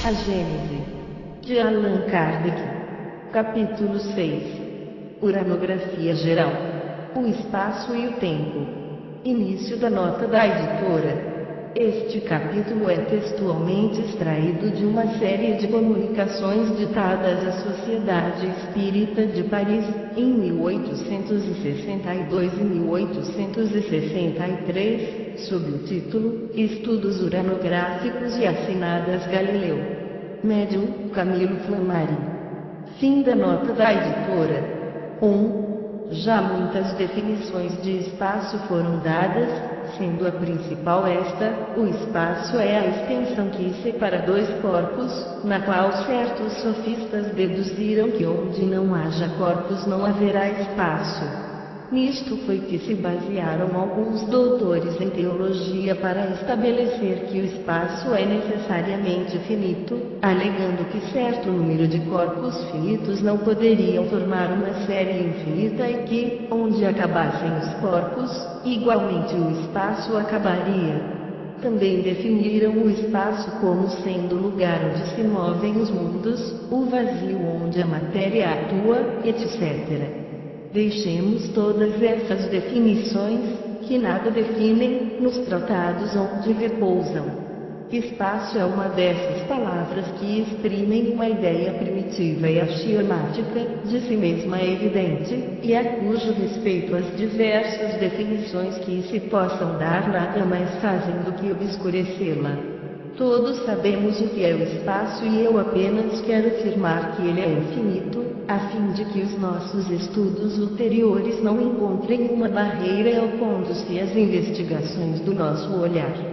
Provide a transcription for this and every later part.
A Gênese, de Allan Kardec. Capítulo 6. Uranografia geral. O espaço e o tempo. Início da nota da editora. Este capítulo é textualmente extraído de uma série de comunicações ditadas à Sociedade Espírita de Paris, em 1862 e 1863, sob o título Estudos Uranográficos e assinadas Galileu. Médium, Camilo Flammari. Fim da nota da editora. 1. Já muitas definições de espaço foram dadas, sendo a principal esta: o espaço é a extensão que separa dois corpos, na qual certos sofistas deduziram que onde não haja corpos não haverá espaço. Nisto foi que se basearam alguns doutores em teologia para estabelecer que o espaço é necessariamente finito, alegando que certo número de corpos finitos não poderiam formar uma série infinita e que, onde acabassem os corpos, igualmente o espaço acabaria. Também definiram o espaço como sendo o lugar onde se movem os mundos, o vazio onde a matéria atua, etc. Deixemos todas essas definições, que nada definem, nos tratados onde repousam. Espaço é uma dessas palavras que exprimem uma ideia primitiva e axiomática, de si mesma evidente, e a cujo respeito as diversas definições que se possam dar nada mais fazem do que obscurecê-la. Todos sabemos o que é o espaço e eu apenas quero afirmar que ele é infinito, a fim de que os nossos estudos ulteriores não encontrem uma barreira opondo-se às investigações do nosso olhar.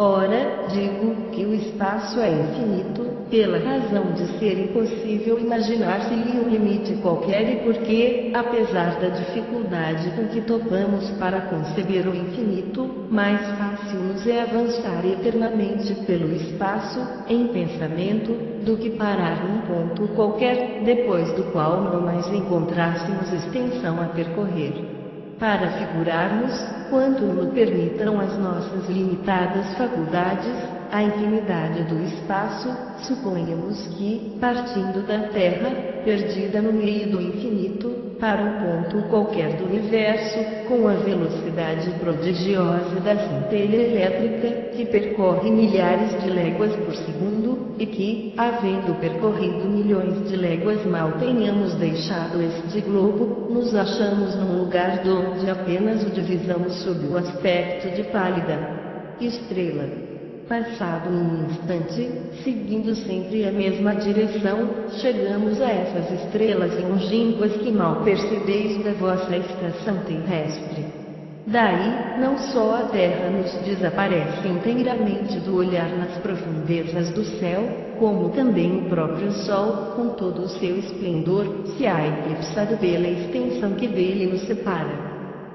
Ora, digo que o espaço é infinito, pela razão de ser impossível imaginar-se-lhe um limite qualquer e porque, apesar da dificuldade com que topamos para conceber o infinito, mais fácil nos é avançar eternamente pelo espaço, em pensamento, do que parar num ponto qualquer, depois do qual não mais encontrássemos extensão a percorrer. Para figurarmos, quanto nos permitam as nossas limitadas faculdades, a infinidade do espaço, suponhamos que, partindo da Terra, perdida no meio do infinito, para um ponto qualquer do universo, com a velocidade prodigiosa da centelha elétrica, que percorre milhares de léguas por segundo, e que, havendo percorrido milhões de léguas mal tenhamos deixado este globo, nos achamos num lugar donde apenas o divisamos sob o aspecto de pálida estrela. Passado um instante, seguindo sempre a mesma direção, chegamos a essas estrelas longínquas que mal percebeis da vossa estação terrestre. Daí, não só a Terra nos desaparece inteiramente do olhar nas profundezas do céu, como também o próprio Sol, com todo o seu esplendor, se há eclipsado pela extensão que dele nos separa.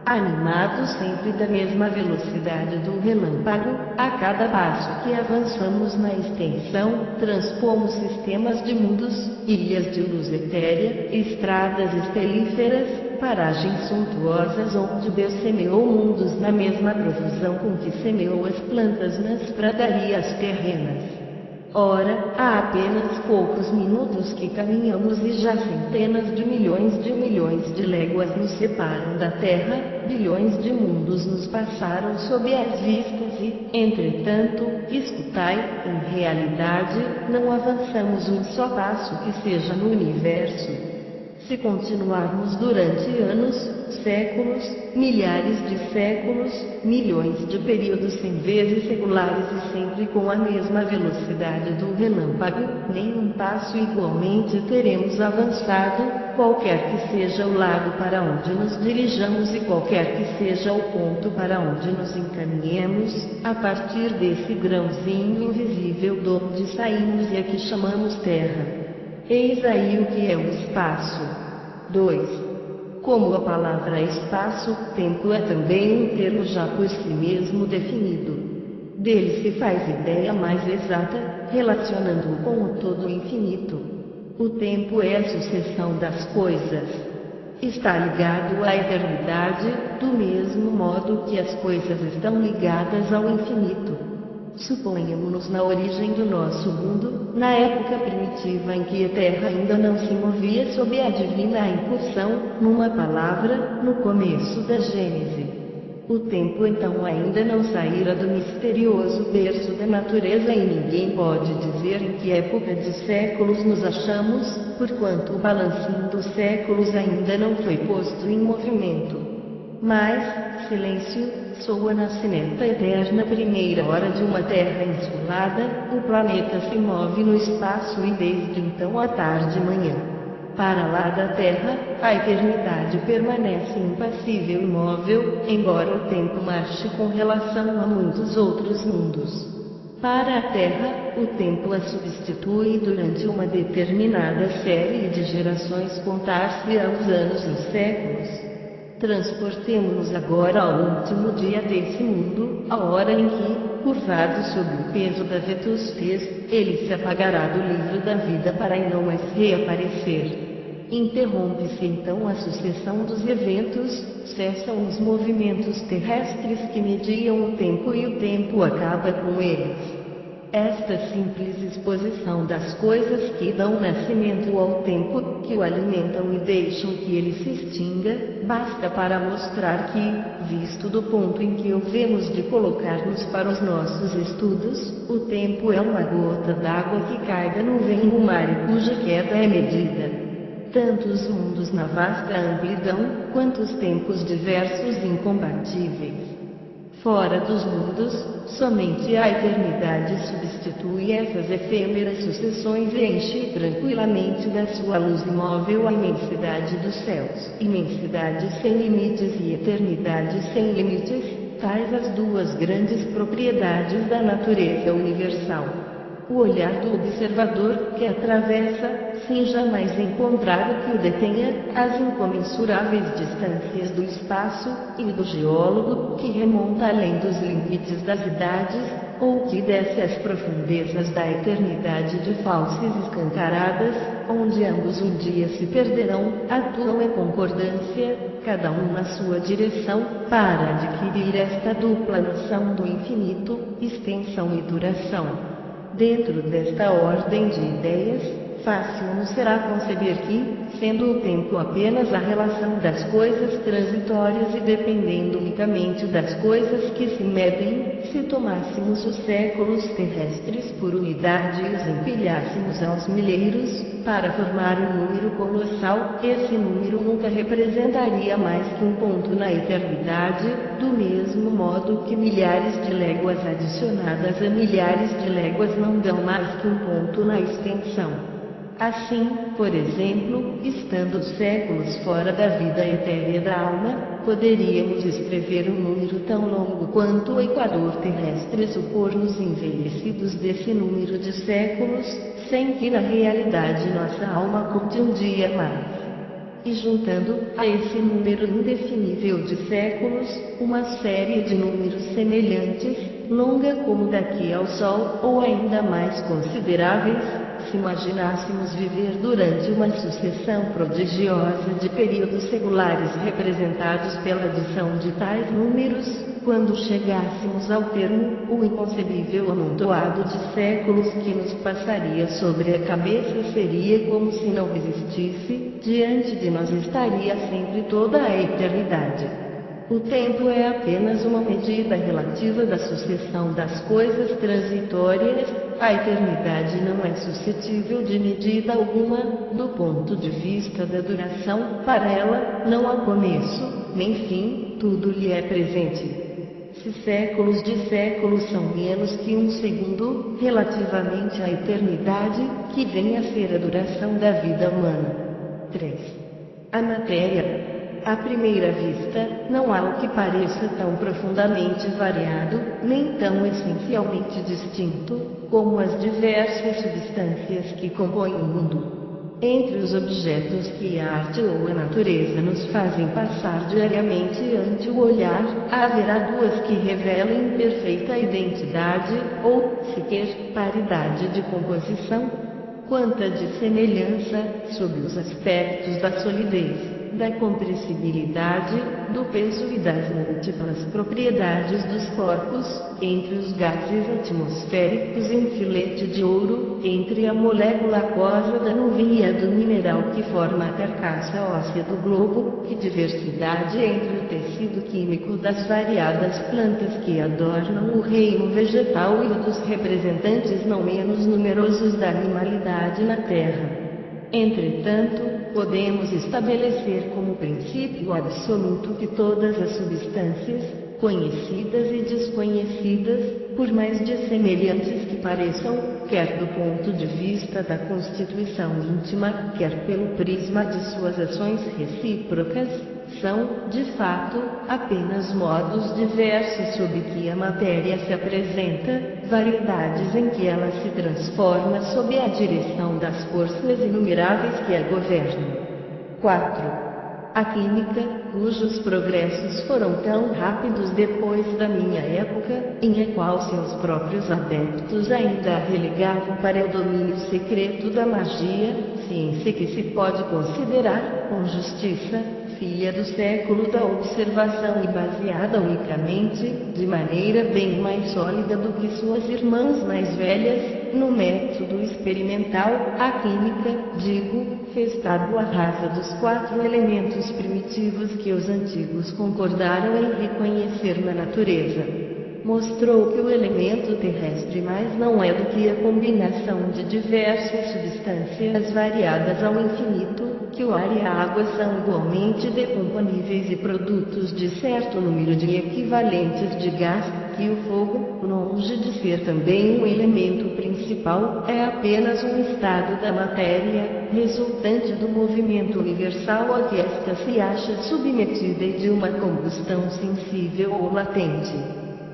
Animados sempre da mesma velocidade do relâmpago, a cada passo que avançamos na extensão, transpomos sistemas de mundos, ilhas de luz etérea, estradas estelíferas, paragens suntuosas onde Deus semeou mundos na mesma profusão com que semeou as plantas nas pradarias terrenas. Ora, há apenas poucos minutos que caminhamos e já centenas de milhões de léguas nos separam da Terra, bilhões de mundos nos passaram sob as vistas e, entretanto, escutai, em realidade, não avançamos um só passo que seja no universo. Se continuarmos durante anos, séculos, milhares de séculos, milhões de períodos sem vezes seculares e sempre com a mesma velocidade do relâmpago, nem um passo igualmente teremos avançado, qualquer que seja o lado para onde nos dirijamos e qualquer que seja o ponto para onde nos encaminhemos, a partir desse grãozinho invisível de onde saímos e a que chamamos Terra. Eis aí o que é o espaço. 2. Como a palavra espaço, tempo é também um termo já por si mesmo definido. Dele se faz ideia mais exata, relacionando-o com o todo infinito. O tempo é a sucessão das coisas. Está ligado à eternidade, do mesmo modo que as coisas estão ligadas ao infinito. Suponhamos-nos na origem do nosso mundo, na época primitiva em que a Terra ainda não se movia sob a divina impulsão, numa palavra, no começo da Gênese. O tempo então ainda não saíra do misterioso berço da natureza e ninguém pode dizer em que época de séculos nos achamos, porquanto o balancinho dos séculos ainda não foi posto em movimento. Mas, silêncio, soa na sineta eterna primeira hora de uma terra insulada, o planeta se move no espaço e desde então a tarde e manhã. Para lá da Terra, a eternidade permanece impassível e imóvel, embora o tempo marche com relação a muitos outros mundos. Para a Terra, o tempo a substitui durante uma determinada série de gerações contar-se aos anos e os séculos. Transportemo-nos agora ao último dia desse mundo, a hora em que, curvado sob o peso da vetustez, ele se apagará do livro da vida para em não mais reaparecer. Interrompe-se então a sucessão dos eventos, cessam os movimentos terrestres que mediam o tempo e o tempo acaba com eles. Esta simples exposição das coisas que dão nascimento ao tempo, que o alimentam e deixam que ele se extinga, basta para mostrar que, visto do ponto em que havemos de colocar-nos para os nossos estudos, o tempo é uma gota d'água que cai da nuvem no mar e cuja queda é medida. Tanto os mundos na vasta amplidão, quanto os tempos diversos e incompatíveis. Fora dos mundos, somente a eternidade substitui essas efêmeras sucessões e enche tranquilamente da sua luz imóvel a imensidade dos céus. Imensidade sem limites e eternidade sem limites, tais as duas grandes propriedades da natureza universal. O olhar do observador, que atravessa, sem jamais encontrar o que o detenha, as incomensuráveis distâncias do espaço, e do geólogo, que remonta além dos limites das idades, ou que desce às profundezas da eternidade de falsas escancaradas, onde ambos um dia se perderão, atuam em concordância, cada um na sua direção, para adquirir esta dupla noção do infinito, extensão e duração. Dentro desta ordem de ideias, fácil nos será conceber que, sendo o tempo apenas a relação das coisas transitórias e dependendo unicamente das coisas que se medem, se tomássemos os séculos terrestres por unidade e os empilhássemos aos milheiros, para formar um número colossal, esse número nunca representaria mais que um ponto na eternidade, do mesmo modo que milhares de léguas adicionadas a milhares de léguas não dão mais que um ponto na extensão. Assim, por exemplo, estando os séculos fora da vida etérea da alma, poderíamos escrever um número tão longo quanto o equador terrestre supor-nos envelhecidos desse número de séculos, sem que na realidade nossa alma conte um dia mais. E juntando a esse número indefinível de séculos, uma série de números semelhantes, longa como daqui ao Sol, ou ainda mais consideráveis, se imaginássemos viver durante uma sucessão prodigiosa de períodos seculares representados pela adição de tais números, quando chegássemos ao termo, o inconcebível amontoado de séculos que nos passaria sobre a cabeça seria como se não existisse, diante de nós estaria sempre toda a eternidade. O tempo é apenas uma medida relativa da sucessão das coisas transitórias, a eternidade não é suscetível de medida alguma, do ponto de vista da duração, para ela, não há começo, nem fim, tudo lhe é presente. Se séculos de séculos são menos que um segundo, relativamente à eternidade, que vem a ser a duração da vida humana. 3. A matéria. À primeira vista, não há o que pareça tão profundamente variado, nem tão essencialmente distinto, como as diversas substâncias que compõem o mundo. Entre os objetos que a arte ou a natureza nos fazem passar diariamente ante o olhar, haverá duas que revelem perfeita identidade, ou, sequer, paridade de composição. Quanta de semelhança, sob os aspectos da solidez. da compressibilidade, do peso e das múltiplas propriedades dos corpos, entre os gases atmosféricos em filete de ouro, entre a molécula aquosa da nuvem e a do mineral que forma a carcaça óssea do globo, que diversidade entre o tecido químico das variadas plantas que adornam o reino vegetal e o dos representantes não menos numerosos da animalidade na Terra. Entretanto, podemos estabelecer como princípio absoluto que todas as substâncias, conhecidas e desconhecidas, por mais dissemelhantes que pareçam, quer do ponto de vista da constituição íntima, quer pelo prisma de suas ações recíprocas, são, de fato, apenas modos diversos sob que a matéria se apresenta, variedades em que ela se transforma sob a direção das forças inumeráveis que a governam. 4. A química, cujos progressos foram tão rápidos depois da minha época, em a qual seus próprios adeptos ainda a relegavam para o domínio secreto da magia, ciência que se pode considerar, com justiça, filha do século da observação e baseada unicamente, de maneira bem mais sólida do que suas irmãs mais velhas, no método experimental, a química, digo, fez tábua rasa dos 4 elementos primitivos que os antigos concordaram em reconhecer na natureza. Mostrou que o elemento terrestre mais não é do que a combinação de diversas substâncias variadas ao infinito, que o ar e a água são igualmente decomponíveis e produtos de certo número de equivalentes de gás, que o fogo, longe de ser também um elemento principal, é apenas um estado da matéria, resultante do movimento universal a que esta se acha submetida e de uma combustão sensível ou latente.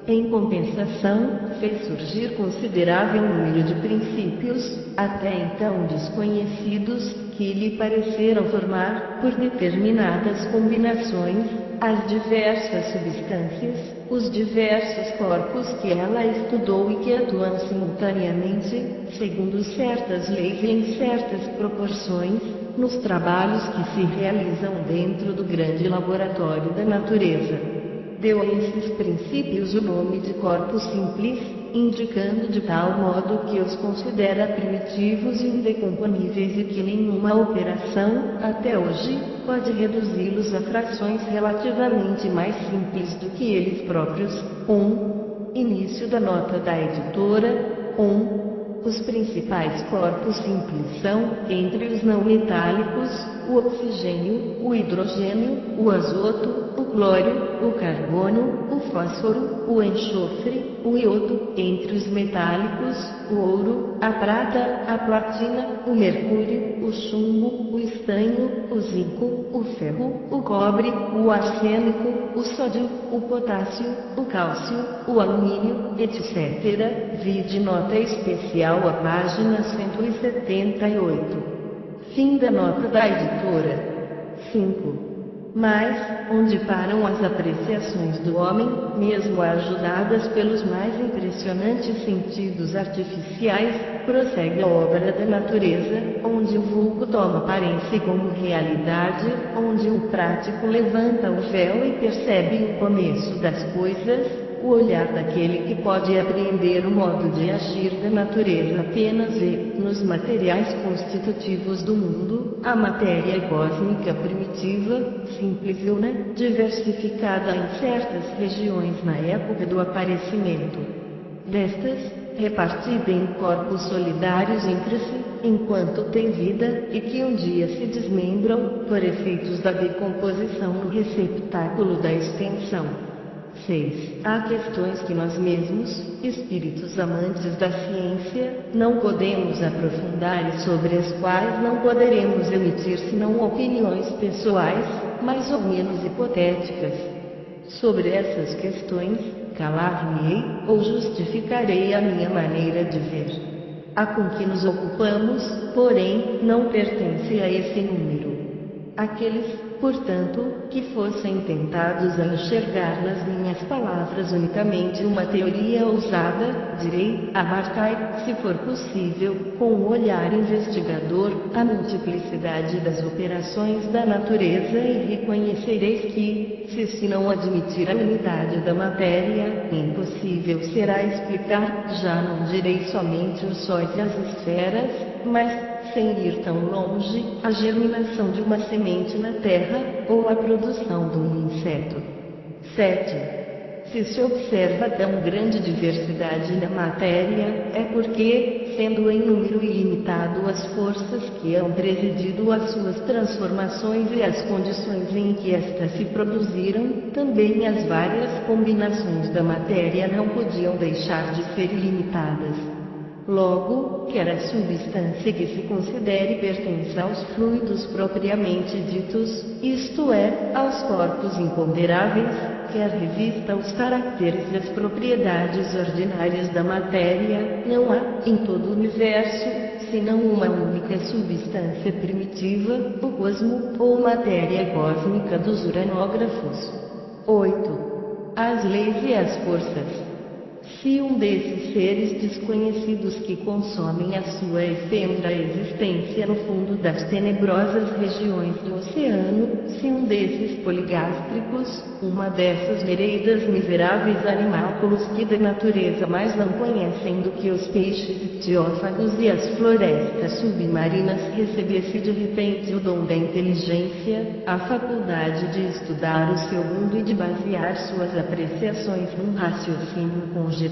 Em compensação, fez surgir considerável número de princípios, até então desconhecidos, que lhe pareceram formar, por determinadas combinações, as diversas substâncias, os diversos corpos que ela estudou e que atuam simultaneamente, segundo certas leis e em certas proporções, nos trabalhos que se realizam dentro do grande laboratório da natureza. Deu a esses princípios o nome de corpos simples, indicando de tal modo que os considera primitivos e indecomponíveis e que nenhuma operação, até hoje, pode reduzi-los a frações relativamente mais simples do que eles próprios. 1. Início da nota da editora. 1. Os principais corpos simples são, entre os não metálicos, o oxigênio, o hidrogênio, o azoto, o cloro, o carbono, o fósforo, o enxofre, o iodo; entre os metálicos, o ouro, a prata, a platina, o mercúrio, o chumbo, o estanho, o zinco, o ferro, o cobre, o arsênico, o sódio, o potássio, o cálcio, o alumínio, etc. Vide nota especial à página 178. Fim da nota da editora. 5. Mas, onde param as apreciações do homem, mesmo ajudadas pelos mais impressionantes sentidos artificiais, prossegue a obra da natureza, onde o vulgo toma aparência como realidade, onde o prático levanta o véu e percebe o começo das coisas, o olhar daquele que pode apreender o modo de agir da natureza apenas vê, nos materiais constitutivos do mundo, a matéria cósmica primitiva, simples e una, diversificada em certas regiões na época do aparecimento destas, repartida em corpos solidários entre si, enquanto tem vida, e que um dia se desmembram, por efeitos da decomposição no receptáculo da extensão. 6. Há questões que nós mesmos, espíritos amantes da ciência, não podemos aprofundar e sobre as quais não poderemos emitir senão opiniões pessoais, mais ou menos hipotéticas. Sobre essas questões, calar-me-ei, ou justificarei a minha maneira de ver. A com que nos ocupamos, porém, não pertence a esse número. Aqueles portanto, que fossem tentados a enxergar nas minhas palavras unicamente uma teoria ousada, direi, abarcai, se for possível, com um olhar investigador, a multiplicidade das operações da natureza e reconhecereis que, se não admitir a unidade da matéria, impossível será explicar, já não direi somente os sóis e as esferas, mas, sem ir tão longe, a germinação de uma semente na terra, ou a produção de um inseto. 7. Se observa tão grande diversidade na matéria, é porque, sendo em número ilimitado as forças que hão presidido às suas transformações e as condições em que estas se produziram, também as várias combinações da matéria não podiam deixar de ser ilimitadas. Logo, quer a substância que se considere pertença aos fluidos propriamente ditos, isto é, aos corpos imponderáveis, quer revista os caracteres e as propriedades ordinárias da matéria, não há, em todo o universo, senão uma única substância primitiva, o cosmo, ou matéria cósmica dos uranógrafos. 8. As leis e as forças. Se um desses seres desconhecidos que consomem a sua efêmera existência no fundo das tenebrosas regiões do oceano, se um desses poligástricos, uma dessas nereidas miseráveis animálculos que da natureza mais não conhecem do que os peixes ictiófagos e as florestas submarinas, recebesse de repente o dom da inteligência, a faculdade de estudar o seu mundo e de basear suas apreciações num raciocínio conjectural,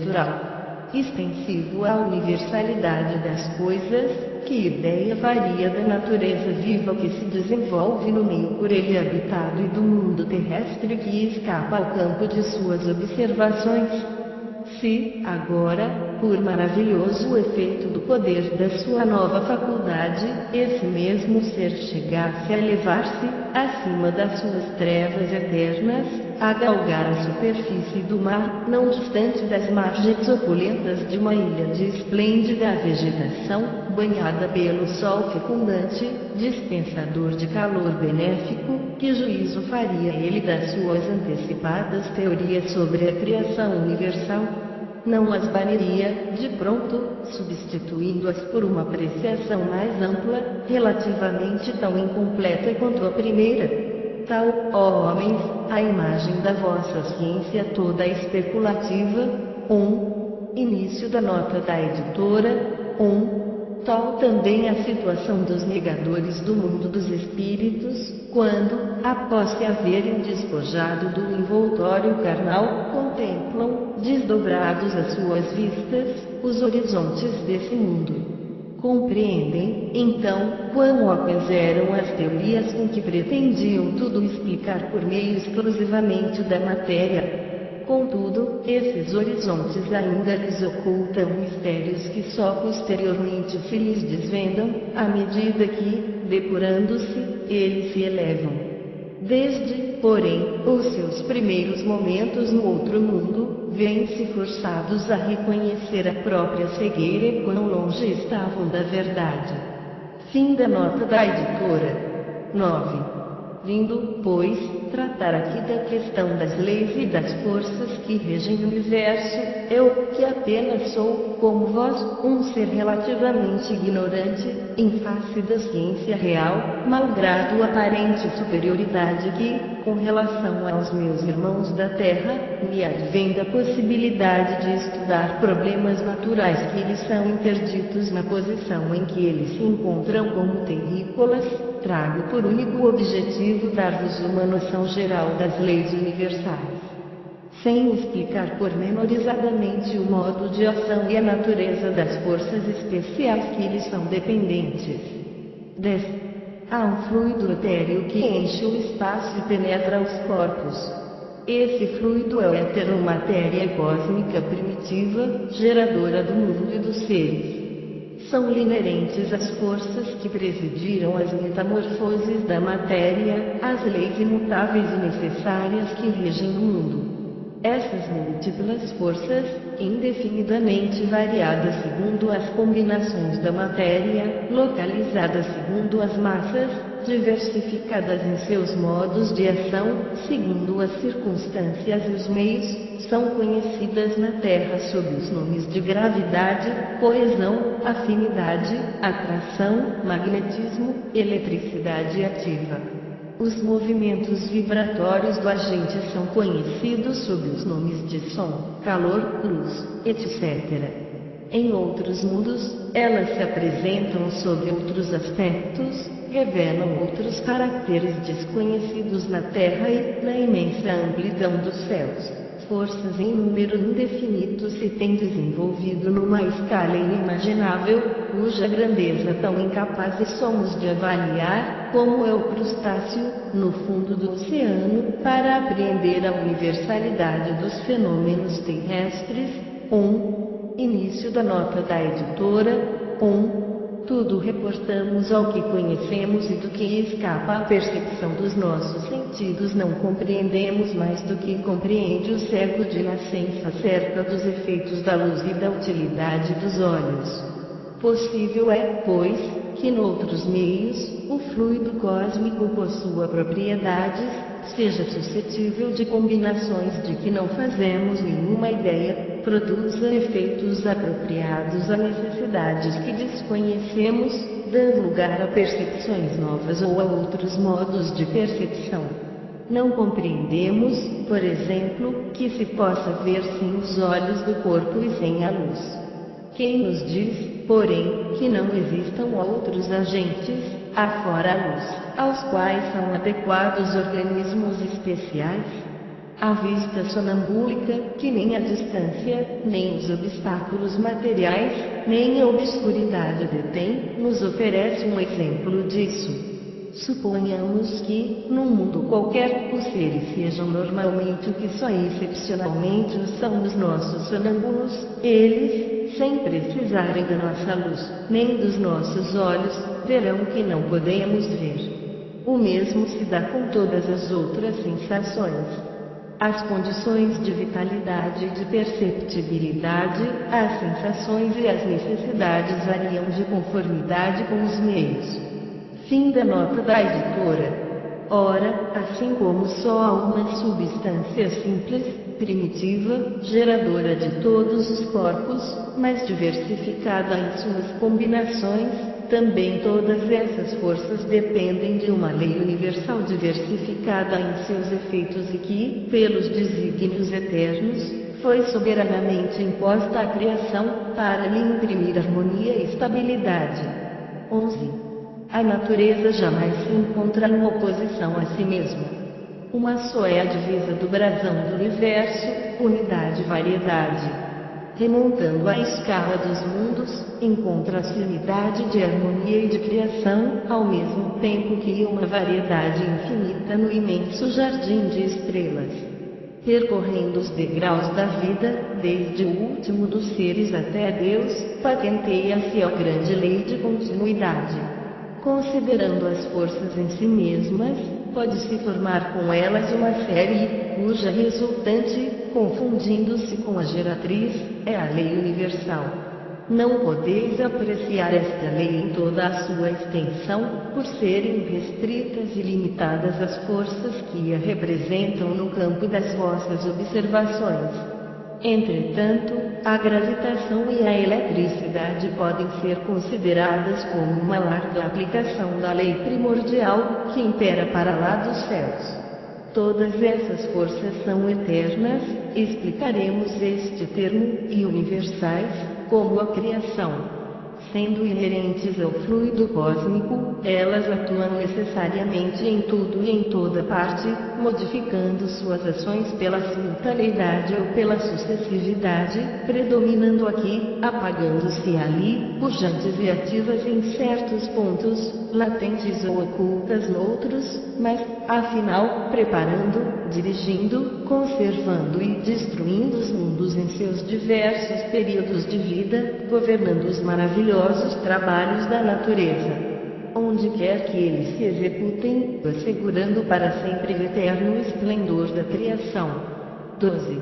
extensivo à universalidade das coisas, que ideia varia da natureza viva que se desenvolve no meio por ele habitado e do mundo terrestre que escapa ao campo de suas observações? Se, agora, por maravilhoso efeito do poder da sua nova faculdade, esse mesmo ser chegasse a elevar-se, acima das suas trevas eternas, a galgar a superfície do mar, não distante das margens opulentas de uma ilha de esplêndida vegetação, banhada pelo sol fecundante, dispensador de calor benéfico, que juízo faria ele das suas antecipadas teorias sobre a criação universal? Não as baniria, de pronto, substituindo-as por uma apreciação mais ampla, relativamente tão incompleta quanto a primeira. Tal, ó homens, a imagem da vossa ciência toda especulativa. Início da nota da editora. Tal também a situação dos negadores do mundo dos espíritos, quando, após se haverem despojado do envoltório carnal, contemplam, desdobrados às suas vistas, os horizontes desse mundo. Compreendem, então, quão óbvias eram as teorias com que pretendiam tudo explicar por meio exclusivamente da matéria. Contudo, esses horizontes ainda lhes ocultam mistérios que só posteriormente se lhes desvendam, à medida que, depurando-se, eles se elevam. Desde, porém, os seus primeiros momentos no outro mundo, vêm-se forçados a reconhecer a própria cegueira e quão longe estavam da verdade. Fim da nota da editora. 9. Vindo, pois, tratar aqui da questão das leis e das forças que regem o universo, eu, que apenas sou, como vós, um ser relativamente ignorante, em face da ciência real, malgrado a aparente superioridade que, com relação aos meus irmãos da Terra, me advém da possibilidade de estudar problemas naturais que lhes são interditos na posição em que eles se encontram como terrícolas, trago por único objetivo dar-vos uma noção geral das leis universais, sem explicar pormenorizadamente o modo de ação e a natureza das forças especiais que lhes são dependentes. 10. Há um fluido etéreo que enche o espaço e penetra os corpos. Esse fluido é a heteromatéria cósmica primitiva, geradora do mundo e dos seres. São-lhe inerentes as forças que presidiram as metamorfoses da matéria, as leis imutáveis e necessárias que regem o mundo. Essas múltiplas forças, indefinidamente variadas segundo as combinações da matéria, localizadas segundo as massas, diversificadas em seus modos de ação, segundo as circunstâncias e os meios, são conhecidas na Terra sob os nomes de gravidade, coesão, afinidade, atração, magnetismo, eletricidade ativa. Os movimentos vibratórios do agente são conhecidos sob os nomes de som, calor, luz, etc. Em outros mundos, elas se apresentam sob outros aspectos, revelam outros caracteres desconhecidos na Terra e, na imensa amplidão dos céus, forças em número indefinido se têm desenvolvido numa escala inimaginável, cuja grandeza tão incapazes somos de avaliar, como é o crustáceo, no fundo do oceano, para apreender a universalidade dos fenômenos terrestres. Início da nota da editora. Tudo reportamos ao que conhecemos e do que escapa à percepção dos nossos sentidos não compreendemos mais do que compreende o cego de nascença acerca dos efeitos da luz e da utilidade dos olhos. Possível é, pois, que noutros meios, o fluido cósmico possua propriedades, seja suscetível de combinações de que não fazemos nenhuma ideia, produza efeitos apropriados a necessidades que desconhecemos, dando lugar a percepções novas ou a outros modos de percepção. Não compreendemos, por exemplo, que se possa ver sem os olhos do corpo e sem a luz. Quem nos diz, porém, que não existam outros agentes, afora a luz, aos quais são adequados organismos especiais? A vista sonambúlica, que nem a distância, nem os obstáculos materiais, nem a obscuridade detém, nos oferece um exemplo disso. Suponhamos que, num mundo qualquer, os seres sejam normalmente o que só excepcionalmente o são os nossos sonâmbulos, eles, sem precisarem da nossa luz, nem dos nossos olhos, verão que não podemos ver. O mesmo se dá com todas as outras sensações. As condições de vitalidade e de perceptibilidade, as sensações e as necessidades variam de conformidade com os meios. Fim da nota da editora. Ora, assim como só há uma substância simples, primitiva, geradora de todos os corpos, mas diversificada em suas combinações, também todas essas forças dependem de uma lei universal diversificada em seus efeitos e que, pelos desígnios eternos, foi soberanamente imposta à criação, para lhe imprimir harmonia e estabilidade. 11. A natureza jamais se encontra em oposição a si mesma. Uma só é a divisa do brasão do universo, unidade e variedade. Remontando a escala dos mundos, encontra-se unidade de harmonia e de criação, ao mesmo tempo que uma variedade infinita no imenso jardim de estrelas. Percorrendo os degraus da vida, desde o último dos seres até Deus, patenteia-se a grande lei de continuidade. Considerando as forças em si mesmas, pode-se formar com elas uma série, cuja resultante, confundindo-se com a geratriz, é a lei universal. Não podeis apreciar esta lei em toda a sua extensão, por serem restritas e limitadas as forças que a representam no campo das vossas observações. Entretanto, a gravitação e a eletricidade podem ser consideradas como uma larga aplicação da lei primordial, que impera para lá dos céus. Todas essas forças são eternas, explicaremos este termo, e universais, como a criação. Sendo inerentes ao fluido cósmico, elas atuam necessariamente em tudo e em toda parte, modificando suas ações pela simultaneidade ou pela sucessividade, predominando aqui, apagando-se ali, pujantes e ativas em certos pontos, latentes ou ocultas noutros, mas, afinal, preparando, dirigindo, conservando e destruindo os mundos em seus diversos períodos de vida, governando os maravilhosos trabalhos da natureza. Onde quer que eles se executem, assegurando para sempre o eterno esplendor da criação. 12.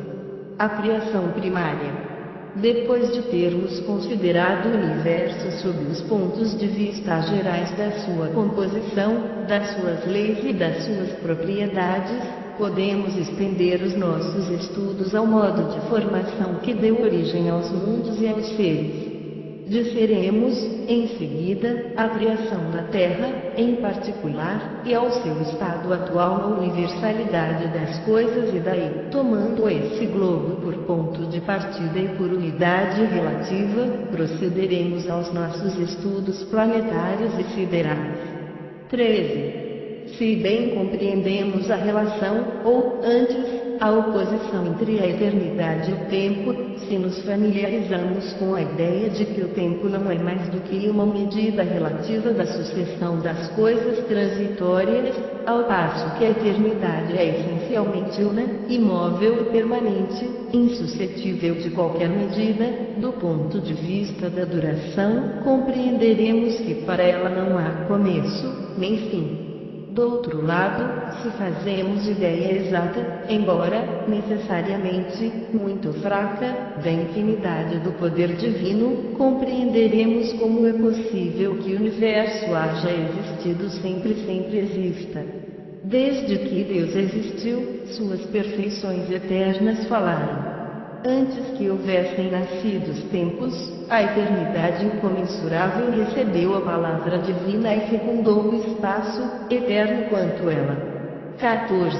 A criação primária. Depois de termos considerado o universo sob os pontos de vista gerais da sua composição, das suas leis e das suas propriedades, podemos estender os nossos estudos ao modo de formação que deu origem aos mundos e aos seres. Disseremos, em seguida, a criação da Terra, em particular, e ao seu estado atual na universalidade das coisas e daí, tomando esse globo por ponto de partida e por unidade relativa, procederemos aos nossos estudos planetários e siderais. 13. Se bem compreendemos a relação, ou, antes, a oposição entre a eternidade e o tempo, se nos familiarizamos com a ideia de que o tempo não é mais do que uma medida relativa da sucessão das coisas transitórias, ao passo que a eternidade é essencialmente una, imóvel e permanente, insuscetível de qualquer medida, do ponto de vista da duração, compreenderemos que para ela não há começo, nem fim. Do outro lado, se fazemos ideia exata, embora, necessariamente, muito fraca, da infinidade do poder divino, compreenderemos como é possível que o universo haja existido sempre exista. Desde que Deus existiu, suas perfeições eternas falaram. Antes que houvessem nascido os tempos, a eternidade incomensurável recebeu a palavra divina e fecundou o espaço, eterno quanto ela. 14.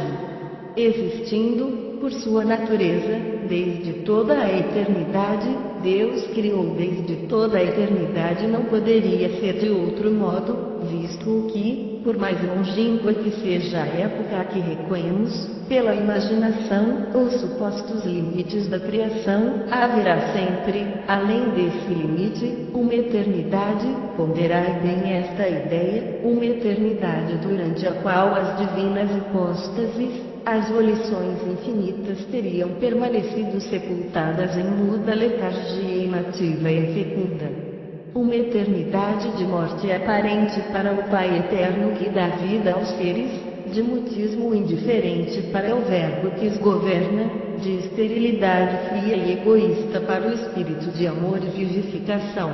Existindo, por sua natureza, desde toda a eternidade, Deus criou desde toda a eternidade não poderia ser de outro modo, visto que, por mais longínqua que seja a época a que recuemos, pela imaginação, os supostos limites da criação, haverá sempre, além desse limite, uma eternidade, ponderai bem esta ideia, uma eternidade durante a qual as divinas hipóstases, as volições infinitas teriam permanecido sepultadas em muda letargia inativa e fecunda. Uma eternidade de morte aparente para o Pai eterno que dá vida aos seres, de mutismo indiferente para o Verbo que os governa, de esterilidade fria e egoísta para o Espírito de amor e vivificação.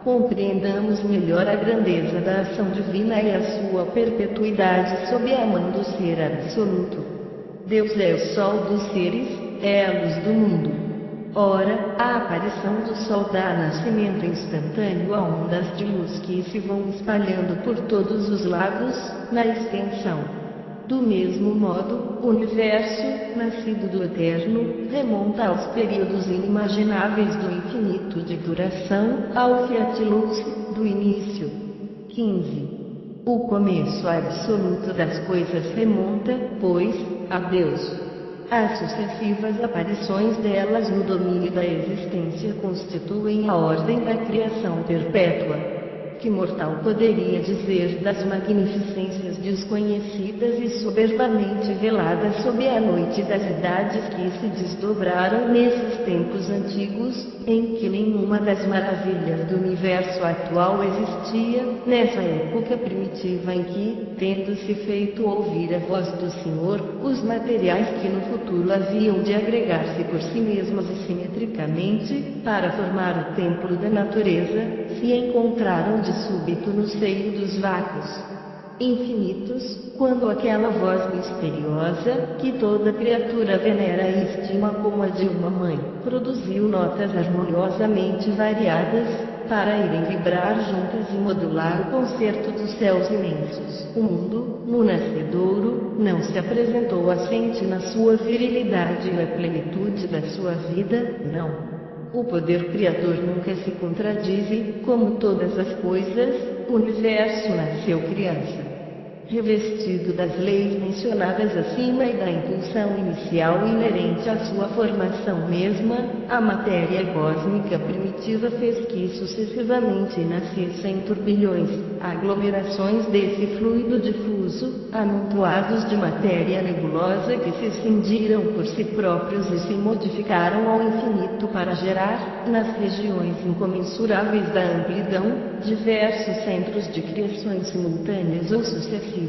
Compreendamos melhor a grandeza da ação divina e a sua perpetuidade sob a mão do Ser Absoluto. Deus é o Sol dos seres, é a luz do mundo. Ora, a aparição do Sol dá nascimento instantâneo a ondas de luz que se vão espalhando por todos os lados, na extensão. Do mesmo modo, o universo, nascido do eterno, remonta aos períodos inimagináveis do infinito de duração, ao fiat lux, do início. 15. O começo absoluto das coisas remonta, pois, a Deus. As sucessivas aparições delas no domínio da existência constituem a ordem da criação perpétua. Que mortal poderia dizer das magnificências desconhecidas e soberbamente veladas sob a noite das idades que se desdobraram nesses tempos antigos, em que nenhuma das maravilhas do universo atual existia, nessa época primitiva em que, tendo-se feito ouvir a voz do Senhor, os materiais que no futuro haviam de agregar-se por si mesmos e simetricamente, para formar o templo da natureza, se encontraram de súbito no seio dos vácuos infinitos, quando aquela voz misteriosa, que toda criatura venera e estima como a de uma mãe, produziu notas harmoniosamente variadas, para irem vibrar juntas e modular o concerto dos céus imensos. O mundo, no nascedouro, não se apresentou assente na sua virilidade e na plenitude da sua vida, não. O poder criador nunca se contradiz e, como todas as coisas, o universo nasceu criança. Revestido das leis mencionadas acima e da impulsão inicial inerente à sua formação mesma, a matéria cósmica primitiva fez que sucessivamente nascessem turbilhões, aglomerações desse fluido difuso, amontoados de matéria nebulosa que se cindiram por si próprios e se modificaram ao infinito para gerar, nas regiões incomensuráveis da amplidão, diversos centros de criações simultâneas ou sucessivas.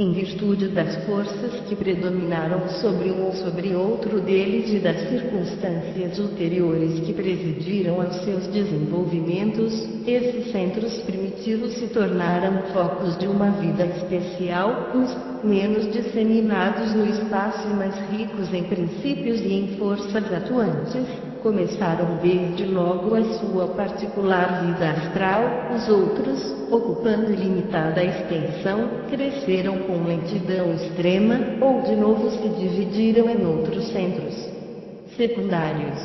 Em virtude das forças que predominaram sobre um ou sobre outro deles e das circunstâncias ulteriores que presidiram aos seus desenvolvimentos, esses centros primitivos se tornaram focos de uma vida especial, uns menos disseminados no espaço e mais ricos em princípios e em forças atuantes. Começaram desde logo a sua particular vida astral, os outros, ocupando ilimitada extensão, cresceram com lentidão extrema, ou de novo se dividiram em outros centros secundários.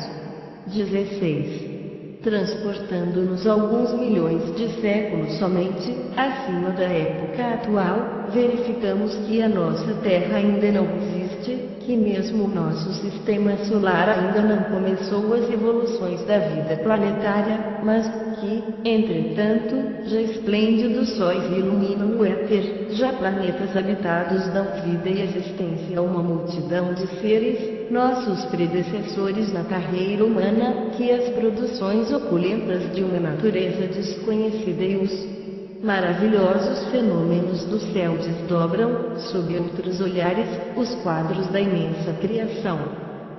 16. Transportando-nos alguns milhões de séculos somente acima da época atual, verificamos que a nossa Terra ainda não existe, que mesmo o nosso sistema solar ainda não começou as evoluções da vida planetária, mas que, entretanto, já esplêndidos sóis iluminam o éter, já planetas habitados dão vida e existência a uma multidão de seres, nossos predecessores na carreira humana, que as produções opulentas de uma natureza desconhecida e os maravilhosos fenômenos do céu desdobram, sob outros olhares, os quadros da imensa criação.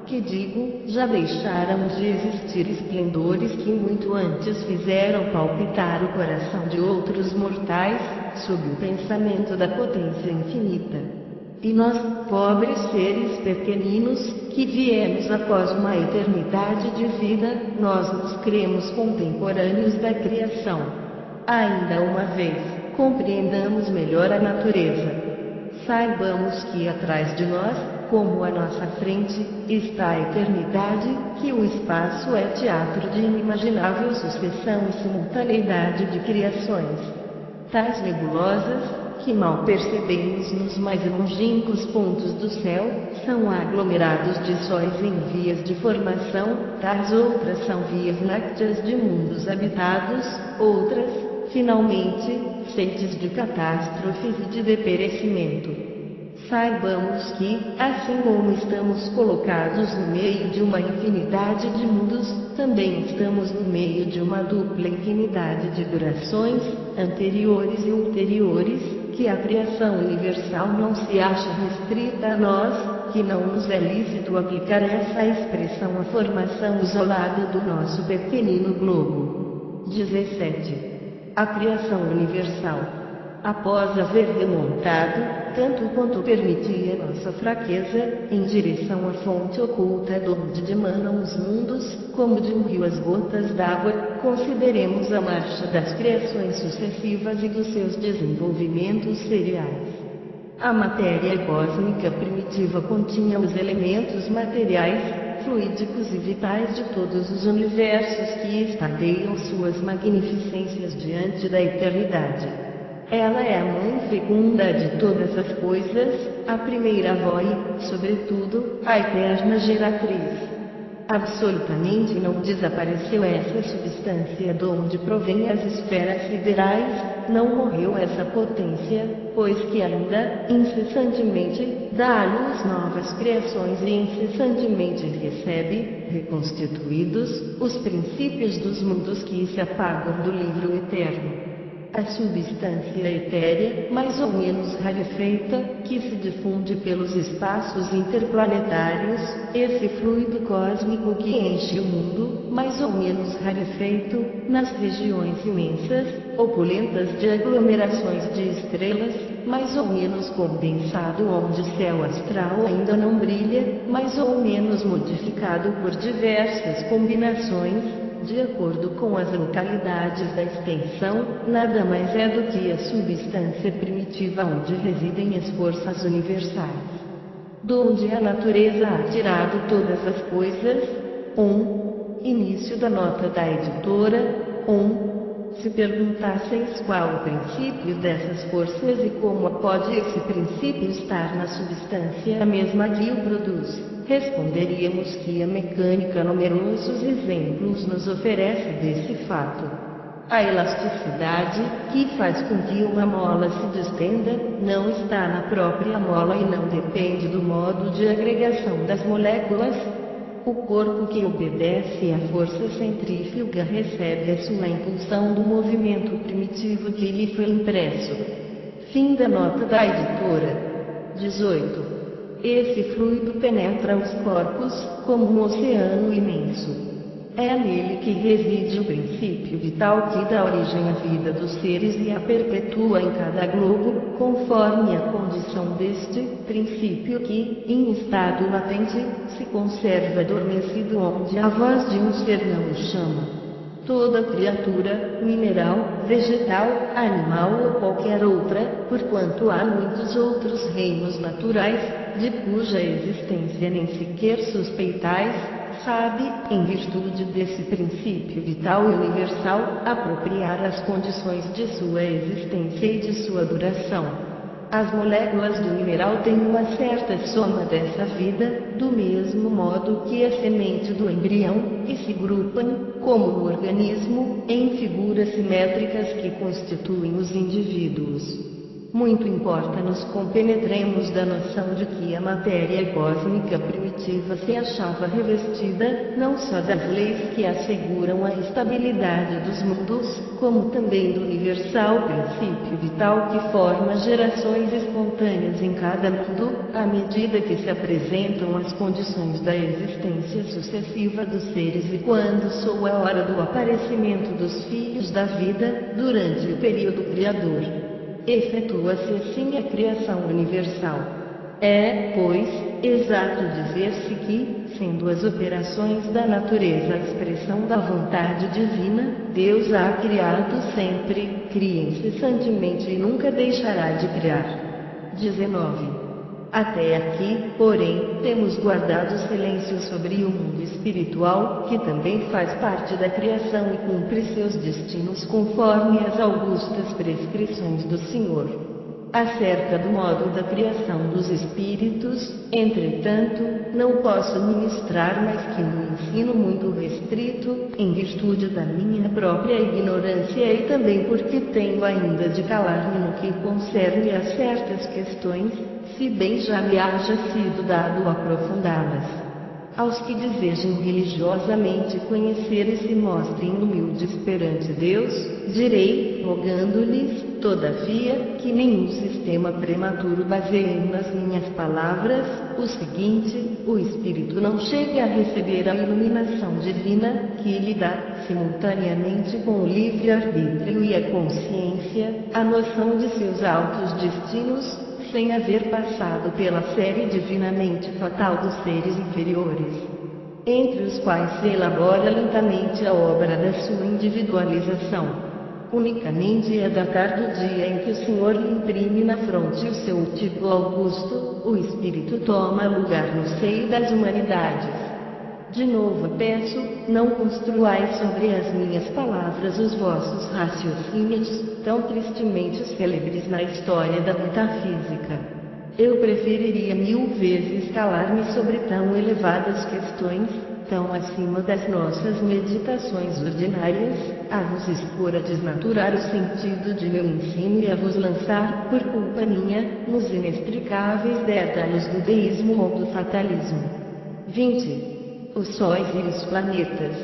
Que digo, já deixaram de existir esplendores que muito antes fizeram palpitar o coração de outros mortais, sob o pensamento da potência infinita. E nós, pobres seres pequeninos, que viemos após uma eternidade de vida, nós nos cremos contemporâneos da criação. Ainda uma vez, compreendamos melhor a natureza. Saibamos que atrás de nós, como à nossa frente, está a eternidade, que o espaço é teatro de inimaginável sucessão e simultaneidade de criações. Tais nebulosas, que mal percebemos nos mais longínquos pontos do céu, são aglomerados de sóis em vias de formação, tais outras são vias lácteas de mundos habitados, outras, finalmente, centros de catástrofes e de deperecimento. Saibamos que, assim como estamos colocados no meio de uma infinidade de mundos, também estamos no meio de uma dupla infinidade de durações, anteriores e ulteriores, que a criação universal não se acha restrita a nós, que não nos é lícito aplicar essa expressão à formação isolada do nosso pequenino globo. 17. A criação universal. Após haver remontado, tanto quanto permitia nossa fraqueza, em direção à fonte oculta de onde emanam os mundos, como de um rio as gotas d'água, consideremos a marcha das criações sucessivas e dos seus desenvolvimentos seriais. A matéria cósmica primitiva continha os elementos materiais, fluídicos e vitais de todos os universos que estadeiam suas magnificências diante da eternidade. Ela é a mãe fecunda de todas as coisas, a primeira avó e, sobretudo, a eterna geratriz. Absolutamente não desapareceu essa substância de onde provém as esferas siderais, não morreu essa potência, pois que ainda, incessantemente, dá à luz novas criações e incessantemente recebe, reconstituídos, os princípios dos mundos que se apagam do livro eterno. A substância etérea, mais ou menos rarefeita, que se difunde pelos espaços interplanetários, esse fluido cósmico que enche o mundo, mais ou menos rarefeito, nas regiões imensas, opulentas de aglomerações de estrelas, mais ou menos condensado onde o céu astral ainda não brilha, mais ou menos modificado por diversas combinações, de acordo com as localidades da extensão, nada mais é do que a substância primitiva onde residem as forças universais. Donde a natureza ha tirado todas as coisas. 1. Início da nota da editora. 1. Se perguntasseis qual o princípio dessas forças e como pode esse princípio estar na substância a mesma que o produz, responderíamos que a mecânica numerosos exemplos nos oferece desse fato. A elasticidade, que faz com que uma mola se distenda, não está na própria mola e não depende do modo de agregação das moléculas. O corpo que obedece à força centrífuga recebe a sua impulsão do movimento primitivo que lhe foi impresso. Fim da nota da editora. 18. Esse fluido penetra os corpos, como um oceano imenso. É nele que reside o princípio vital que dá origem à vida dos seres e a perpetua em cada globo, conforme a condição deste princípio que, em estado latente, se conserva adormecido onde a voz de um ser não o chama. Toda criatura, mineral, vegetal, animal ou qualquer outra, porquanto há muitos outros reinos naturais, de cuja existência nem sequer suspeitais, sabe, em virtude desse princípio vital e universal, apropriar as condições de sua existência e de sua duração. As moléculas do mineral têm uma certa soma dessa vida, do mesmo modo que a semente do embrião, e se grupam, como no organismo, em figuras simétricas que constituem os indivíduos. Muito importa nos compenetremos da noção de que a matéria cósmica primitiva se achava revestida, não só das leis que asseguram a estabilidade dos mundos, como também do universal princípio vital que forma gerações espontâneas em cada mundo, à medida que se apresentam as condições da existência sucessiva dos seres e quando soa a hora do aparecimento dos filhos da vida, durante o período criador. Efetua-se assim a criação universal. É, pois, exato dizer-se que, sendo as operações da natureza a expressão da vontade divina, Deus a criado sempre, cria incessantemente e nunca deixará de criar. 19. Até aqui, porém, temos guardado silêncio sobre o mundo espiritual, que também faz parte da criação e cumpre seus destinos conforme as augustas prescrições do Senhor. Acerca do modo da criação dos espíritos, entretanto, não posso ministrar mais que um ensino muito restrito, em virtude da minha própria ignorância e também porque tenho ainda de calar-me no que concerne a certas questões, se bem já me haja sido dado aprofundá-las. Aos que desejem religiosamente conhecer e se mostrem humildes perante Deus, direi, rogando-lhes, todavia, que nenhum sistema prematuro baseie nas minhas palavras, o seguinte: o espírito não chega a receber a iluminação divina, que lhe dá, simultaneamente com o livre-arbítrio e a consciência, a noção de seus altos destinos, sem haver passado pela série divinamente fatal dos seres inferiores, entre os quais se elabora lentamente a obra da sua individualização. Unicamente a datar do dia em que o Senhor lhe imprime na fronte o seu título augusto, o Espírito toma lugar no seio das humanidades. De novo peço, não construais sobre as minhas palavras os vossos raciocínios, tão tristemente célebres na história da metafísica. Eu preferiria 1000 vezes calar-me sobre tão elevadas questões, tão acima das nossas meditações ordinárias, a vos expor a desnaturar o sentido de meu ensino e a vos lançar, por culpa minha, nos inextricáveis dédalos do deísmo ou do fatalismo. 20. Os sóis e os planetas.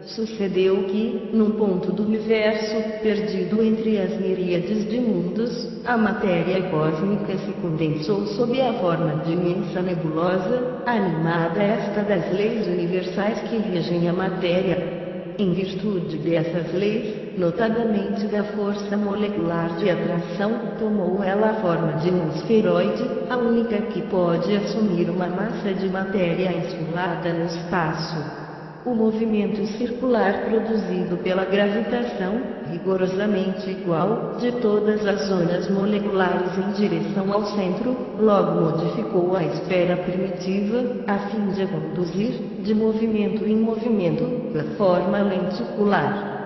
Sucedeu que, num ponto do universo, perdido entre as miríades de mundos, a matéria cósmica se condensou sob a forma de imensa nebulosa, animada esta das leis universais que regem a matéria. Em virtude dessas leis, notadamente da força molecular de atração, tomou ela a forma de um esferoide, a única que pode assumir uma massa de matéria ensulada no espaço. O movimento circular produzido pela gravitação, rigorosamente igual, de todas as zonas moleculares em direção ao centro, logo modificou a esfera primitiva, a fim de a conduzir, de movimento em movimento, da forma lenticular.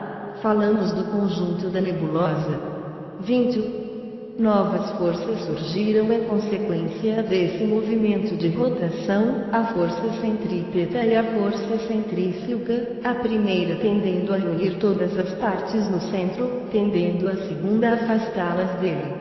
Falamos do conjunto da nebulosa. 20. Novas forças surgiram em consequência desse movimento de rotação, a força centrípeta e a força centrífuga, a primeira tendendo a unir todas as partes no centro, tendendo a segunda a afastá-las dele.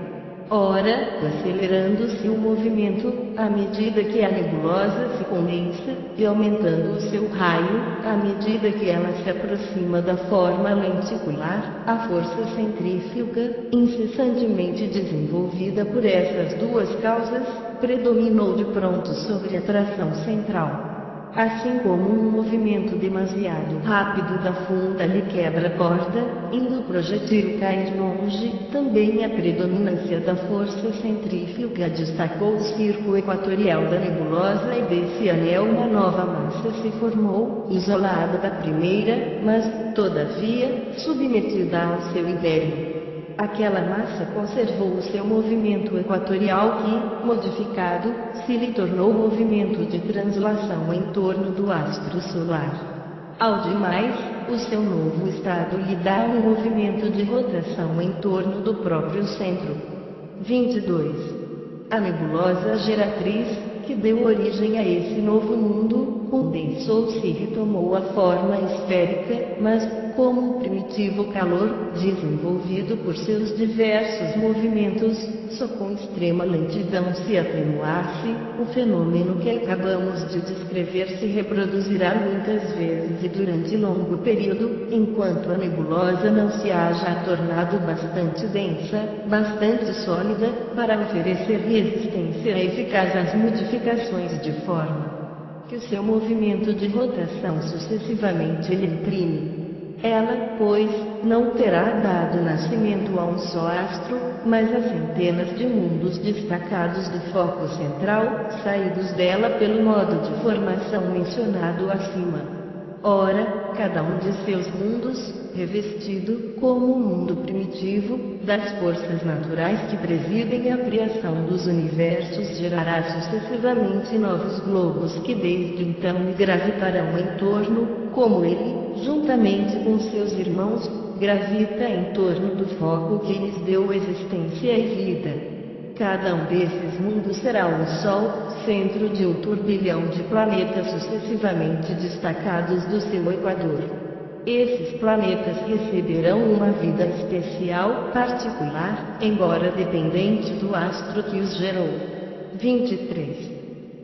Ora, acelerando-se o movimento, à medida que a nebulosa se condensa, e aumentando o seu raio, à medida que ela se aproxima da forma lenticular, a força centrífuga, incessantemente desenvolvida por essas duas causas, predominou de pronto sobre a tração central. Assim como um movimento demasiado rápido da funda lhe quebra a corda, indo o projétil cair longe, também a predominância da força centrífuga destacou o circo equatorial da nebulosa e desse anel uma nova massa se formou, isolada da primeira, mas, todavia, submetida ao seu império. Aquela massa conservou o seu movimento equatorial que, modificado, se lhe tornou movimento de translação em torno do astro solar. Ao demais, o seu novo estado lhe dá um movimento de rotação em torno do próprio centro. 22. A nebulosa geratriz, que deu origem a esse novo mundo, condensou-se e retomou a forma esférica, mas, como um primitivo calor, desenvolvido por seus diversos movimentos, só com extrema lentidão se atenuasse, o fenômeno que acabamos de descrever se reproduzirá muitas vezes e durante longo período, enquanto a nebulosa não se haja tornado bastante densa, bastante sólida, para oferecer resistência eficaz às modificações de forma que o seu movimento de rotação sucessivamente lhe imprime. Ela, pois, não terá dado nascimento a um só astro, mas a centenas de mundos destacados do foco central, saídos dela pelo modo de formação mencionado acima. Ora, cada um de seus mundos, revestido, como um mundo primitivo, das forças naturais que presidem a criação dos universos, gerará sucessivamente novos globos que desde então lhe gravitarão em torno, como ele, juntamente com seus irmãos, gravita em torno do foco que lhes deu existência e vida. Cada um desses mundos será um Sol, centro de um turbilhão de planetas sucessivamente destacados do seu equador. Esses planetas receberão uma vida especial, particular, embora dependente do astro que os gerou. 23.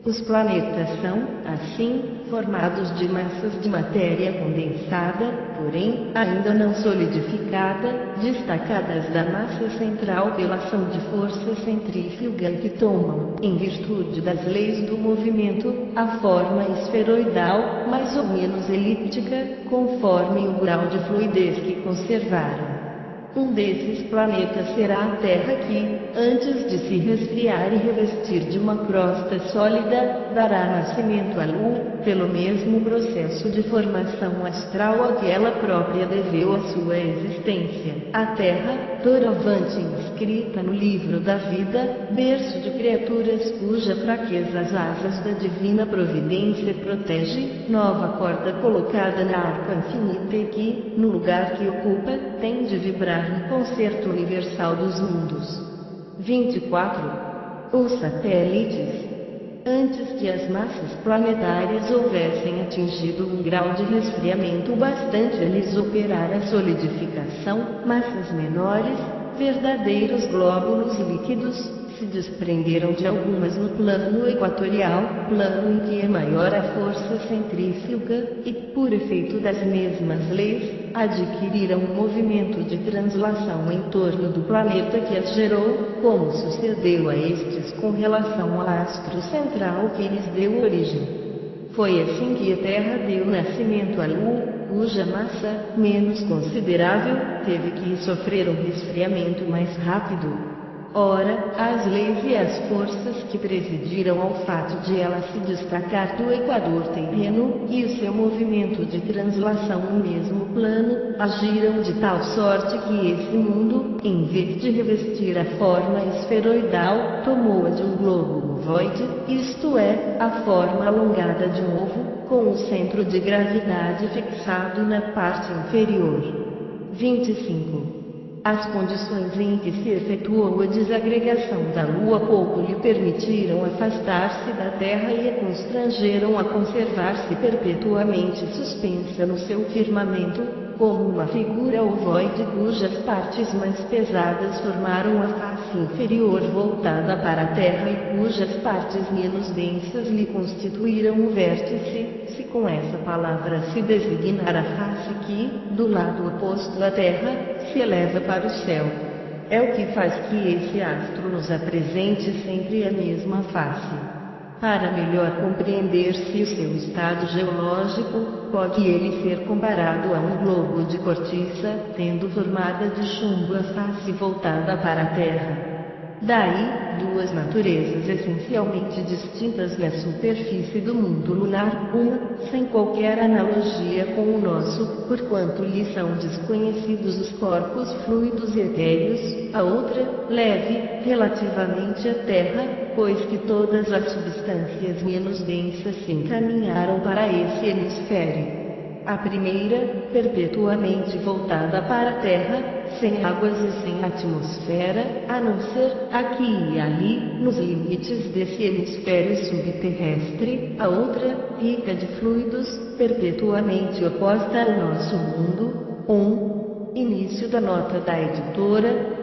Os planetas são, assim, formados de massas de matéria condensada, porém, ainda não solidificada, destacadas da massa central pela ação de força centrífuga que tomam, em virtude das leis do movimento, a forma esferoidal, mais ou menos elíptica, conforme o grau de fluidez que conservaram. Um desses planetas será a Terra que, antes de se resfriar e revestir de uma crosta sólida, dará nascimento à Lua, pelo mesmo processo de formação astral a que ela própria deveu a sua existência. A Terra, doravante inscrita no livro da vida, berço de criaturas cuja fraqueza as asas da divina providência protege, nova corda colocada na arca infinita e que, no lugar que ocupa, tem de vibrar no concerto universal dos mundos. 24. Os satélites. Antes que as massas planetárias houvessem atingido um grau de resfriamento bastante a lhes operar a solidificação, massas menores, verdadeiros glóbulos líquidos, se desprenderam de algumas no plano equatorial, plano em que é maior a força centrífuga, e, por efeito das mesmas leis, adquiriram um movimento de translação em torno do planeta que as gerou, como sucedeu a estes com relação ao astro central que lhes deu origem. Foi assim que a Terra deu nascimento à Lua, cuja massa, menos considerável, teve que sofrer um resfriamento mais rápido. Ora, as leis e as forças que presidiram ao fato de ela se destacar do equador terreno, e o seu movimento de translação no mesmo plano, agiram de tal sorte que esse mundo, em vez de revestir a forma esferoidal, tomou a de um globo ovoide, isto é, a forma alongada de um ovo, com o centro de gravidade fixado na parte inferior. 25. As condições em que se efetuou a desagregação da Lua pouco lhe permitiram afastar-se da Terra e a constrangeram a conservar-se perpetuamente suspensa no seu firmamento, como uma figura ovoide cujas partes mais pesadas formaram a face inferior voltada para a Terra e cujas partes menos densas lhe constituíram o vértice, se com essa palavra se designar a face que, do lado oposto à Terra, se eleva para o céu. É o que faz que esse astro nos apresente sempre a mesma face. Para melhor compreender-se o seu estado geológico, pode ele ser comparado a um globo de cortiça, tendo formada de chumbo a face voltada para a Terra. Daí, duas naturezas essencialmente distintas na superfície do mundo lunar, uma, sem qualquer analogia com o nosso, porquanto lhe são desconhecidos os corpos fluidos e etéreos, a outra, leve, relativamente à Terra, pois que todas as substâncias menos densas se encaminharam para esse hemisfério. A primeira, perpetuamente voltada para a Terra, sem águas e sem atmosfera, a não ser, aqui e ali, nos limites desse hemisfério subterrestre, a outra, rica de fluidos, perpetuamente oposta ao nosso mundo. Início da nota da editora.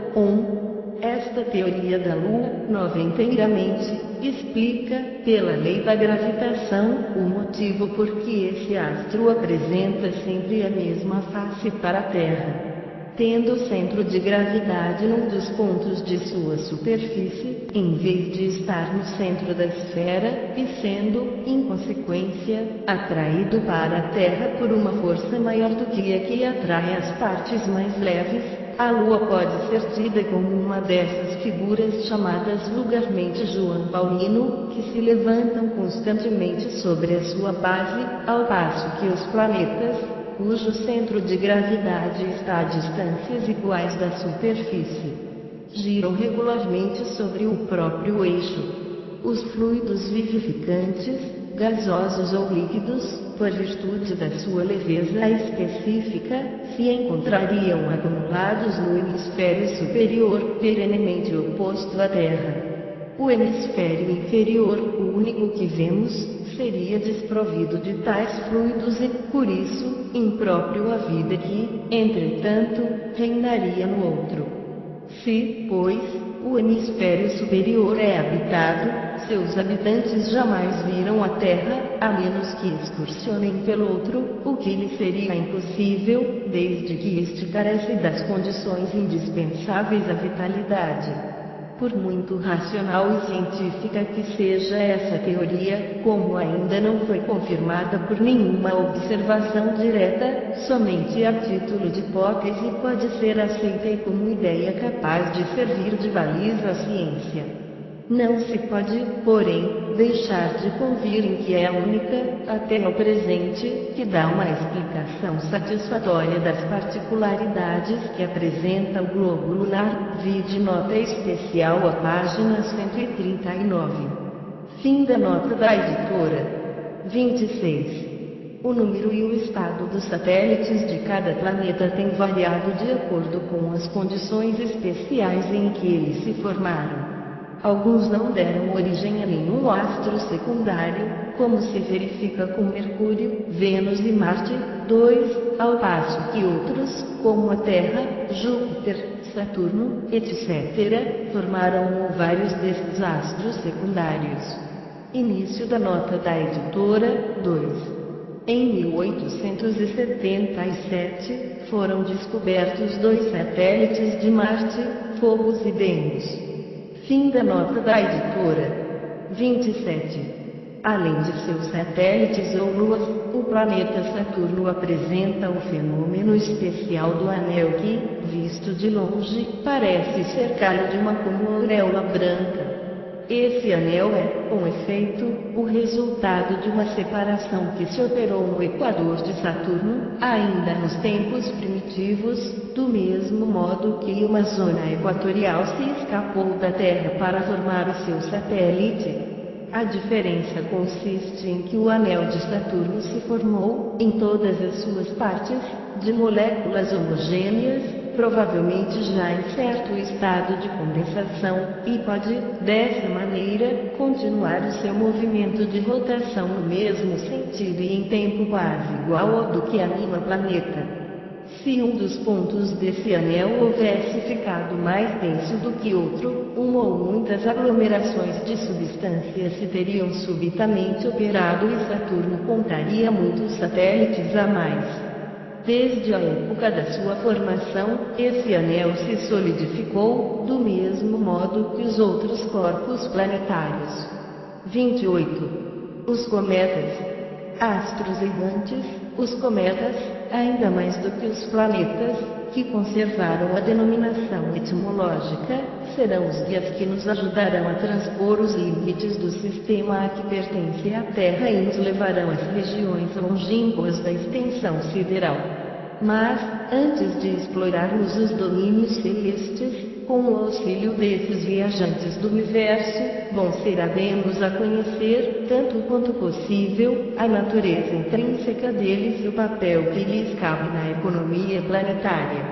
Esta teoria da Lua, inteiramente, explica, pela lei da gravitação, o motivo por que esse astro apresenta sempre a mesma face para a Terra. Tendo o centro de gravidade num dos pontos de sua superfície, em vez de estar no centro da esfera, e sendo, em consequência, atraído para a Terra por uma força maior do que a que atrai as partes mais leves, a Lua pode ser tida como uma dessas figuras chamadas vulgarmente João Paulino, que se levantam constantemente sobre a sua base, ao passo que os planetas, cujo centro de gravidade está a distâncias iguais da superfície, giram regularmente sobre o próprio eixo. Os fluidos vivificantes, gasosos ou líquidos, por virtude da sua leveza específica, se encontrariam acumulados no hemisfério superior, perenemente oposto à Terra. O hemisfério inferior, o único que vemos, seria desprovido de tais fluidos e, por isso, impróprio à vida que, entretanto, reinaria no outro. Se, pois, o hemisfério superior é habitado, seus habitantes jamais viram a Terra, a menos que excursionem pelo outro, o que lhe seria impossível, desde que este carece das condições indispensáveis à vitalidade. Por muito racional e científica que seja essa teoria, como ainda não foi confirmada por nenhuma observação direta, somente a título de hipótese pode ser aceita e como ideia capaz de servir de baliza à ciência. Não se pode, porém, deixar de convir em que é a única, até ao presente, que dá uma explicação satisfatória das particularidades que apresenta o globo lunar, vide nota especial à página 139. Fim da nota da editora. 26. O número e o estado dos satélites de cada planeta têm variado de acordo com as condições especiais em que eles se formaram. Alguns não deram origem a nenhum astro secundário, como se verifica com Mercúrio, Vênus e Marte, 2, ao passo que outros, como a Terra, Júpiter, Saturno, etc., formaram vários desses astros secundários. Início da nota da editora. 2. Em 1877, foram descobertos 2 satélites de Marte, Phobos e Deimos. Fim da nota da editora. 27. Além de seus satélites ou luas, o planeta Saturno apresenta um fenômeno especial do anel que, visto de longe, parece cercá-lo de uma como auréola branca. Esse anel é, com efeito, o resultado de uma separação que se operou no equador de Saturno, ainda nos tempos primitivos, do mesmo modo que uma zona equatorial se escapou da Terra para formar o seu satélite. A diferença consiste em que o anel de Saturno se formou, em todas as suas partes, de moléculas homogêneas, provavelmente já em certo estado de condensação, e pode, dessa maneira, continuar o seu movimento de rotação no mesmo sentido e em tempo quase igual ao do que anima o planeta. Se um dos pontos desse anel houvesse ficado mais denso do que outro, uma ou muitas aglomerações de substâncias se teriam subitamente operado e Saturno contaria muitos satélites a mais. Desde a época da sua formação, esse anel se solidificou, do mesmo modo que os outros corpos planetários. 28. Os cometas. Astros errantes, os cometas, ainda mais do que os planetas, que conservaram a denominação etimológica, serão os guias que nos ajudarão a transpor os limites do sistema a que pertence a Terra e nos levarão às regiões longínquas da extensão sideral. Mas, antes de explorarmos os domínios celestes, com o auxílio desses viajantes do universo, bom será darmos a conhecer, tanto quanto possível, a natureza intrínseca deles e o papel que lhes cabe na economia planetária.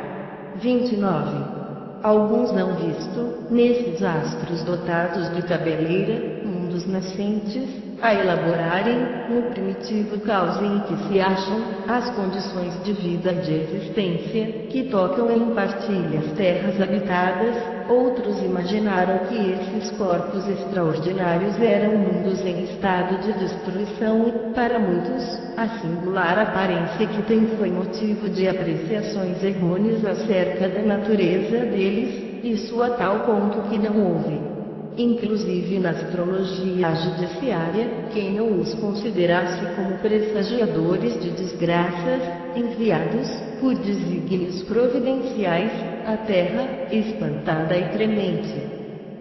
29. Alguns não visto, nesses astros dotados de cabeleira, mundos nascentes, a elaborarem, no primitivo caos em que se acham, as condições de vida e de existência, que tocam em partilhas terras habitadas, outros imaginaram que esses corpos extraordinários eram mundos em estado de destruição e, para muitos, a singular aparência que tem foi motivo de apreciações errôneas acerca da natureza deles, isso a tal ponto que não houve, inclusive na astrologia judiciária, quem não os considerasse como pressagiadores de desgraças, enviados, por desígnios providenciais, à terra, espantada e tremente.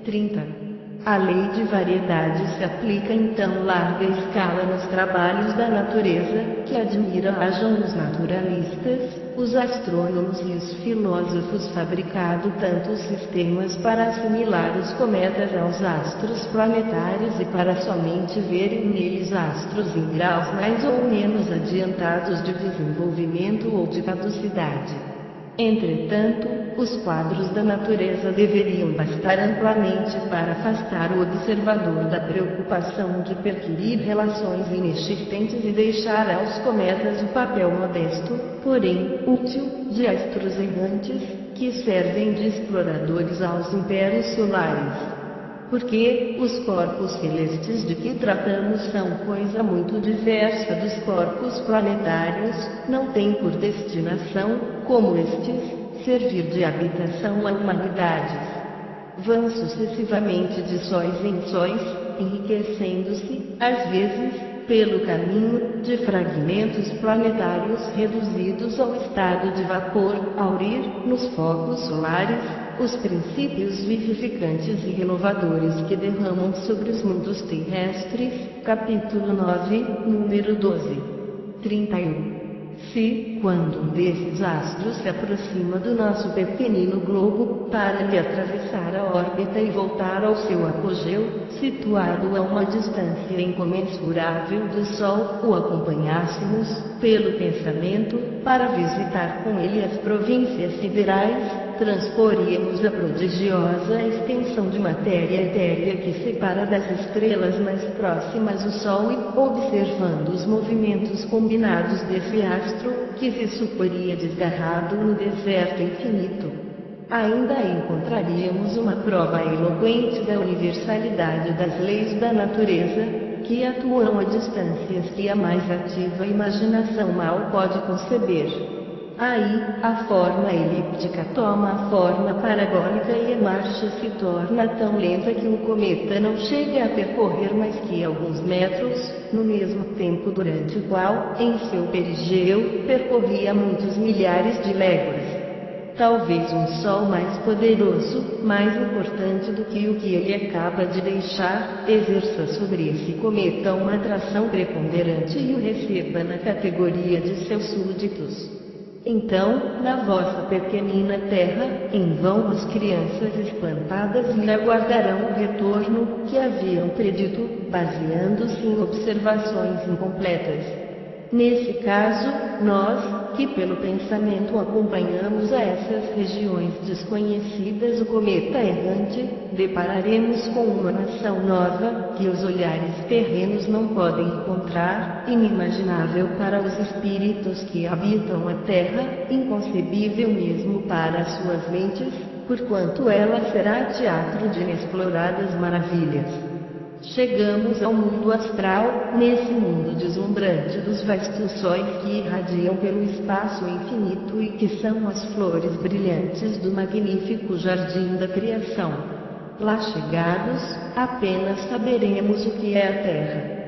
30. A lei de variedade se aplica então larga escala nos trabalhos da natureza, que admira hajam os naturalistas, os astrônomos e os filósofos fabricado tantos sistemas para assimilar os cometas aos astros planetários e para somente verem neles astros em graus mais ou menos adiantados de desenvolvimento ou de caducidade. Entretanto, os quadros da natureza deveriam bastar amplamente para afastar o observador da preocupação de perquirir relações inexistentes e deixar aos cometas o papel modesto, porém, útil, de astros errantes, que servem de exploradores aos impérios solares. Porque os corpos celestes de que tratamos são coisa muito diversa dos corpos planetários, não têm por destinação, como estes, servir de habitação a humanidades. Vão sucessivamente de sóis em sóis, enriquecendo-se, às vezes, pelo caminho, de fragmentos planetários reduzidos ao estado de vapor, ao ir, nos focos solares, os princípios vivificantes e renovadores que derramam sobre os mundos terrestres. Capítulo 9, número 12. 31. Se, quando um desses astros se aproxima do nosso pequenino globo, para lhe atravessar a órbita e voltar ao seu apogeu, situado a uma distância incomensurável do Sol, o acompanhássemos, pelo pensamento, para visitar com ele as províncias siderais, transporíamos a prodigiosa extensão de matéria etérea que separa das estrelas mais próximas o Sol e, observando os movimentos combinados desse astro, que se suporia desgarrado no deserto infinito, ainda encontraríamos uma prova eloquente da universalidade das leis da natureza, que atuam a distâncias que a mais ativa imaginação mal pode conceber. Aí, a forma elíptica toma a forma parabólica e a marcha se torna tão lenta que um cometa não chega a percorrer mais que alguns metros, no mesmo tempo durante o qual, em seu perigeu, percorria muitos milhares de léguas. Talvez um Sol mais poderoso, mais importante do que o que ele acaba de deixar, exerça sobre esse cometa uma atração preponderante e o receba na categoria de seus súditos. Então, na vossa pequenina terra, em vão as crianças espantadas lhe aguardarão o retorno, que haviam predito, baseando-se em observações incompletas. Nesse caso, nós, que pelo pensamento acompanhamos a essas regiões desconhecidas o cometa errante, depararemos com uma nação nova, que os olhares terrenos não podem encontrar, inimaginável para os espíritos que habitam a Terra, inconcebível mesmo para suas mentes, porquanto ela será teatro de inexploradas maravilhas. Chegamos ao mundo astral, nesse mundo deslumbrante dos vastos sóis que irradiam pelo espaço infinito e que são as flores brilhantes do magnífico jardim da criação. Lá chegados, apenas saberemos o que é a Terra.